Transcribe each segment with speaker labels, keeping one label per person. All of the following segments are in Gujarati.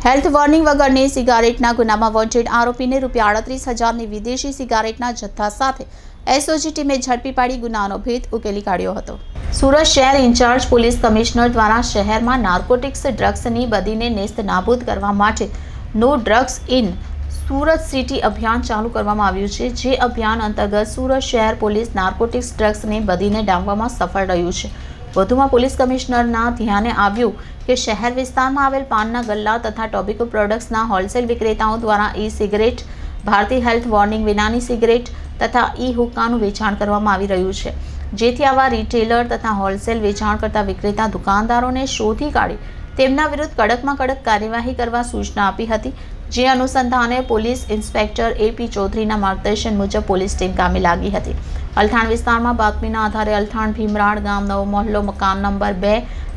Speaker 1: હેલ્થ વોર્નિંગ વગરની સિગારેટના ગુનામાં વોન્ટેડ આરોપીને ₹38,000ની વિદેશી સિગારેટના જથ્થા સાથે એસઓજી ટીમે ઝડપી પાડી ગુનાનો ભેદ ઉકેલી કાઢ્યો હતો। સુરત શહેર ઇન્ચાર્જ પોલીસ કમિશનર દ્વારા શહેરમાં નાર્કોટિક્સ ડ્રગ્સની બદીને નેસ્ત નાબૂદ કરવા માટે no drugs in Surat city અભિયાન ચાલુ કરવામાં આવ્યું છે। જે અભિયાન અંતર્ગત સુરત શહેર પોલીસ નાર્કોટિક્સ ડ્રગ્સની બદીને ડામવામાં સફળ રહ્યું છે। વધુમાં પોલીસ કમિશનરના ધ્યાને આવ્યું કે શહેર વિસ્તારમાં આવેલ પાનના ગલ્લા તથા ટોબેકો પ્રોડક્ટ્સના હોલસેલ વિક્રેતાઓ દ્વારા ઈ સિગરેટ, ભારતીય હેલ્થ વોર્નિંગ વિનાની સિગરેટ તથા ઈ હુક્કાનું વેચાણ કરવામાં આવી રહ્યું છે। જેથી આવા રિટેલર તથા હોલસેલ વેચાણ કરતા વિક્રેતા દુકાનદારોને શોધી કાઢી તેમના વિરુદ્ધ કડકમાં કડક કાર્યવાહી કરવા સૂચના આપી હતી। જે અનુસંધાને પોલીસ ઇન્સ્પેક્ટર એપી ચૌધરીના માર્ગદર્શન મુજબ પોલીસ ટીમ કામે લાગી હતી। અલથાણ વિસ્તારમાં બાતમીના આધારે અલથાણ ભીમરાડ ગામ નવો મહોલ્લો મકાન નંબર 2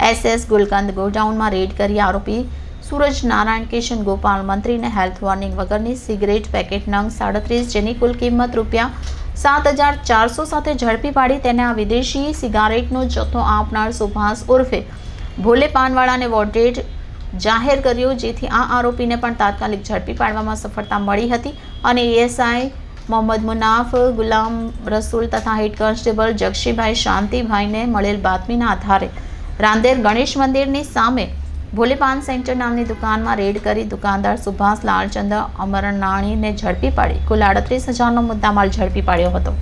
Speaker 1: SS ગુલકંદ ગોડાઉનમાં રેડ કરી આરોપી સૂરજ નારાયણ કિશન ગોપાલ મંત્રીને હેલ્થ વોર્નિંગ વગરની સિગરેટ પેકેટ નંગ 37 જેની કુલ કિંમત ₹7,400 સાથે ઝડપી પાડી તેને આ વિદેશી સિગારેટનો જથ્થો આપનાર સુભાષ ઉર્ફે ભોલે પાનવાળાને વોન્ટેડ જાહેર કર્યો। જેથી આ આરોપીને પણ તાત્કાલિક ઝડપી પાડવામાં સફળતા મળી હતી અને એએસઆઈ મોહમ્મદ મુનાફ, ગુલામ રસૂલ તથા હેડ કોન્સ્ટેબલ જક્ષીભાઈ શાંતિભાઈને મળેલ બાતમીના આધારે રાંદેર ગણેશ મંદિરની સામે ભોલેપાન સેન્ટર નામની દુકાનમાં રેડ કરી દુકાનદાર સુભાષ લાલચંદ્ર અમરનાણીને ઝડપી પાડી કુલ 38,000નો મુદ્દામાલ ઝડપી પાડ્યો હતો।